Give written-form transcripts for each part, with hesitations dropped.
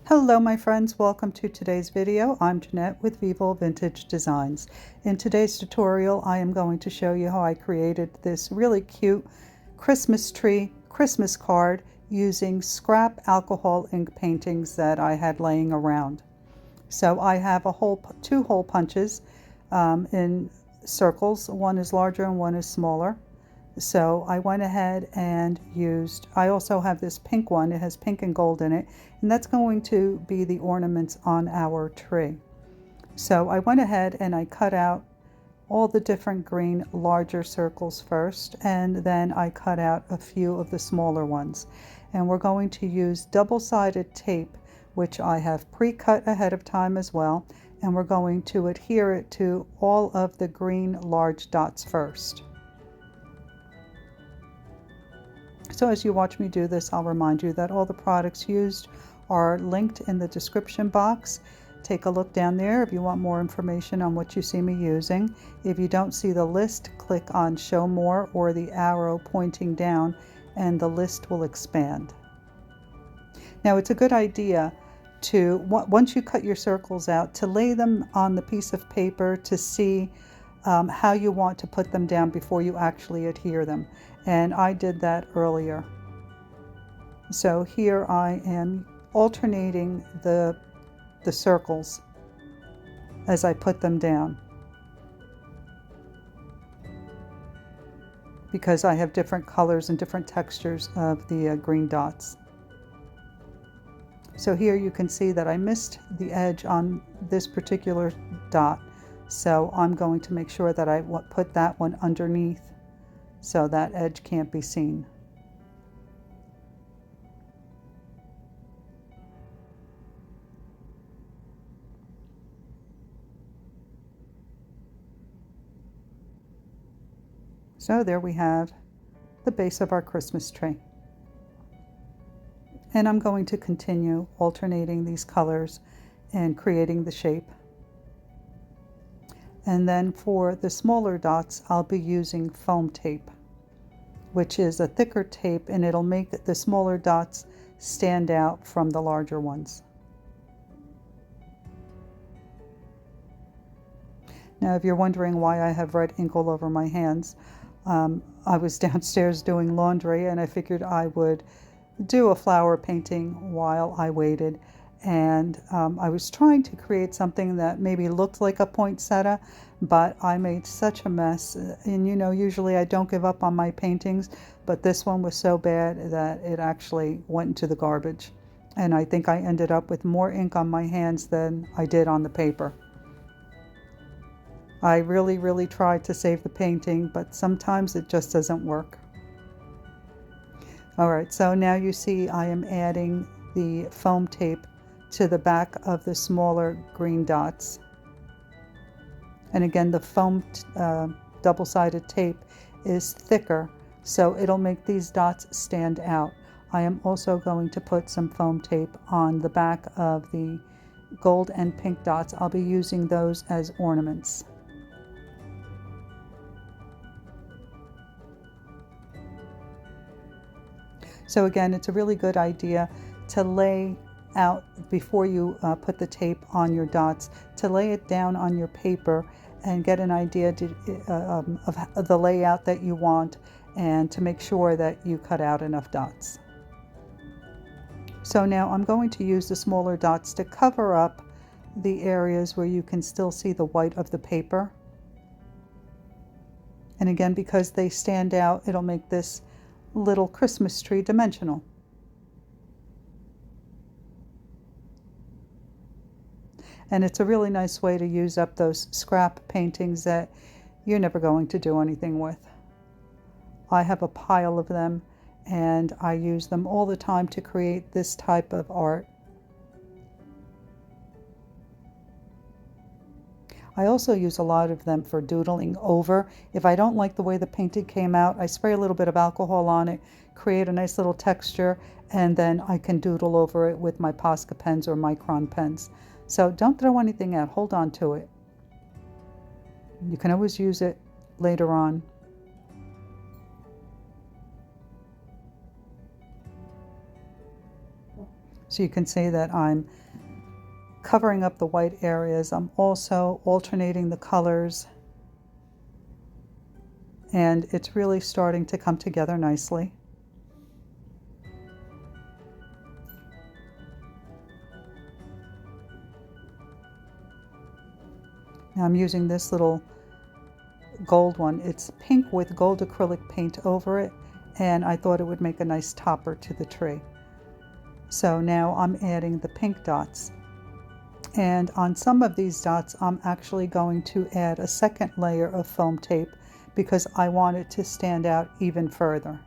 Hello my friends, welcome to today's video. I'm Jeanette with Vivo Vintage Designs. In today's tutorial I am going to show you how I created this really cute Christmas tree Christmas card using scrap alcohol ink paintings that I had laying around. So I have two hole punches in circles. One is larger and one is smaller. So I went ahead and I also have this pink one. It has pink and gold in it, and that's going to be the ornaments on our tree. So I went ahead and I cut out all the different green larger circles first, and then I cut out a few of the smaller ones. And we're going to use double-sided tape, which I have pre-cut ahead of time as well, and we're going to adhere it to all of the green large dots first. So as you watch me do this, I'll remind you that all the products used are linked in the description box. Take a look down there if you want more information on what you see me using. If you don't see the list, click on Show More or the arrow pointing down and the list will expand. Now it's a good idea to, once you cut your circles out, to lay them on the piece of paper to see how you want to put them down before you actually adhere them. And I did that earlier. So here I am alternating the circles as I put them down, because I have different colors and different textures of the green dots. So here you can see that I missed the edge on this particular dot. So I'm going to make sure that I put that one underneath so that edge can't be seen. So there we have the base of our Christmas tree. And I'm going to continue alternating these colors and creating the shape. And then for the smaller dots, I'll be using foam tape, which is a thicker tape, and it'll make the smaller dots stand out from the larger ones. Now, if you're wondering why I have red ink all over my hands, I was downstairs doing laundry and I figured I would do a flower painting while I waited. And I was trying to create something that maybe looked like a poinsettia, but I made such a mess. And you know, usually I don't give up on my paintings, but this one was so bad that it actually went into the garbage. And I think I ended up with more ink on my hands than I did on the paper. I really tried to save the painting, but sometimes it just doesn't work. All right, so now you see I am adding the foam tape to the back of the smaller green dots. And again, the foam double-sided tape is thicker, so it'll make these dots stand out. I am also going to put some foam tape on the back of the gold and pink dots. I'll be using those as ornaments. So again, it's a really good idea to lay out, before you put the tape on your dots, to lay it down on your paper and get an idea of the layout that you want, and to make sure that you cut out enough dots. So now I'm going to use the smaller dots to cover up the areas where you can still see the white of the paper. And again, because they stand out, it'll make this little Christmas tree dimensional. And it's a really nice way to use up those scrap paintings that you're never going to do anything with. I have a pile of them and I use them all the time to create this type of art. I also use a lot of them for doodling over. If I don't like the way the painting came out, I spray a little bit of alcohol on it, create a nice little texture, and then I can doodle over it with my Posca pens or Micron pens. So don't throw anything out, hold on to it. You can always use it later on. So you can see that I'm covering up the white areas. I'm also alternating the colors, and it's really starting to come together nicely. Now I'm using this little gold one. It's pink with gold acrylic paint over it, and I thought it would make a nice topper to the tree. So now I'm adding the pink dots. And on some of these dots, I'm actually going to add a second layer of foam tape because I want it to stand out even further.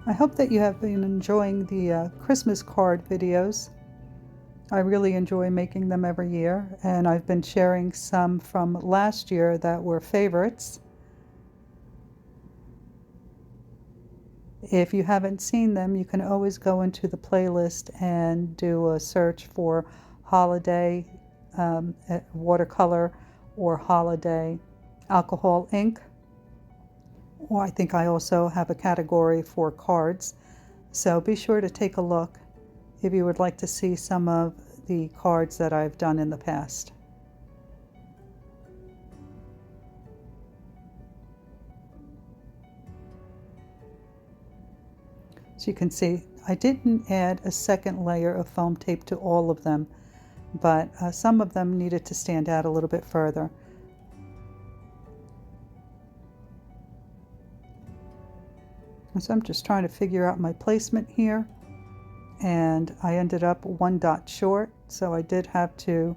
I hope that you have been enjoying the Christmas card videos. I really enjoy making them every year, and I've been sharing some from last year that were favorites. If you haven't seen them, you can always go into the playlist and do a search for holiday watercolor or holiday alcohol ink. Well, I think I also have a category for cards, so be sure to take a look if you would like to see some of the cards that I've done in the past. So you can see I didn't add a second layer of foam tape to all of them, but some of them needed to stand out a little bit further. So I'm just trying to figure out my placement here, and I ended up one dot short, so I did have to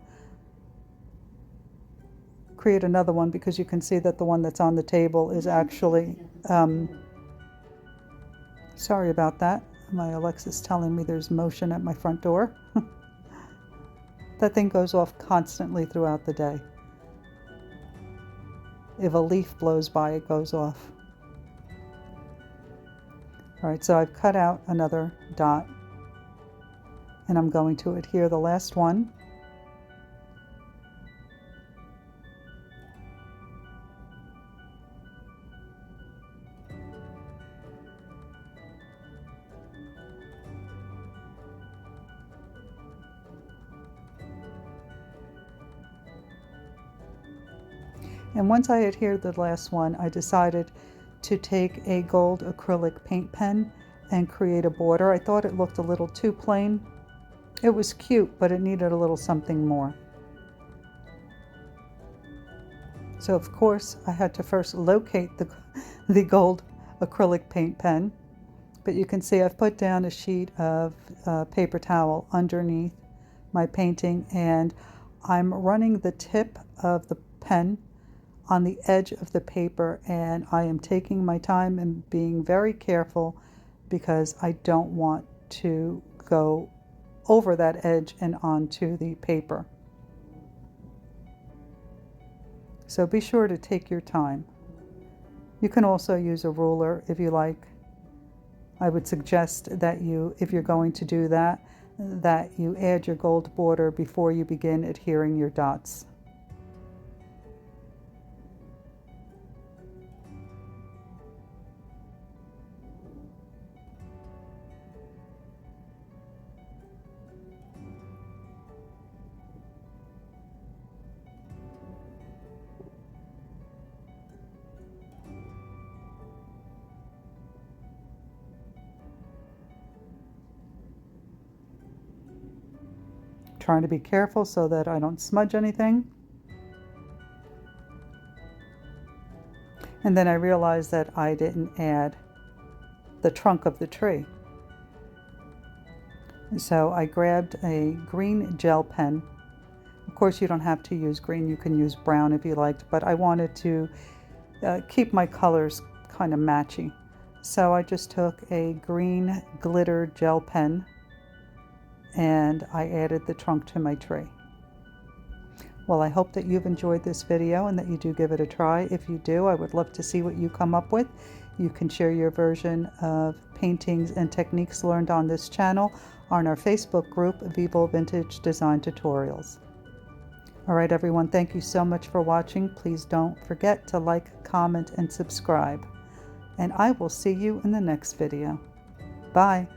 create another one because you can see that the one that's on the table is actually sorry about that. My Alexa's telling me there's motion at my front door. That thing goes off constantly throughout the day. If a leaf blows by, it goes off. All right, so I've cut out another dot, and I'm going to adhere the last one. And once I adhered the last one, I decided to take a gold acrylic paint pen and create a border. I thought it looked a little too plain. It was cute, but it needed a little something more. So of course I had to first locate the gold acrylic paint pen, but you can see I've put down a sheet of paper towel underneath my painting, and I'm running the tip of the pen on the edge of the paper, and I am taking my time and being very careful because I don't want to go over that edge and onto the paper. So be sure to take your time. You can also use a ruler if you like. I would suggest that you, if you're going to do that, that you add your gold border before you begin adhering your dots. Trying to be careful so that I don't smudge anything. And then I realized that I didn't add the trunk of the tree. So I grabbed a green gel pen. Of course, you don't have to use green, you can use brown if you liked, but I wanted to keep my colors kind of matchy. So I just took a green glitter gel pen and I added the trunk to my tree. Well, I hope that you've enjoyed this video and that you do give it a try. If you do, I would love to see what you come up with. You can share your version of paintings and techniques learned on this channel on our Facebook group, Vivo Vintage Design Tutorials. All right, everyone, thank you so much for watching. Please don't forget to like, comment, and subscribe. And I will see you in the next video. Bye.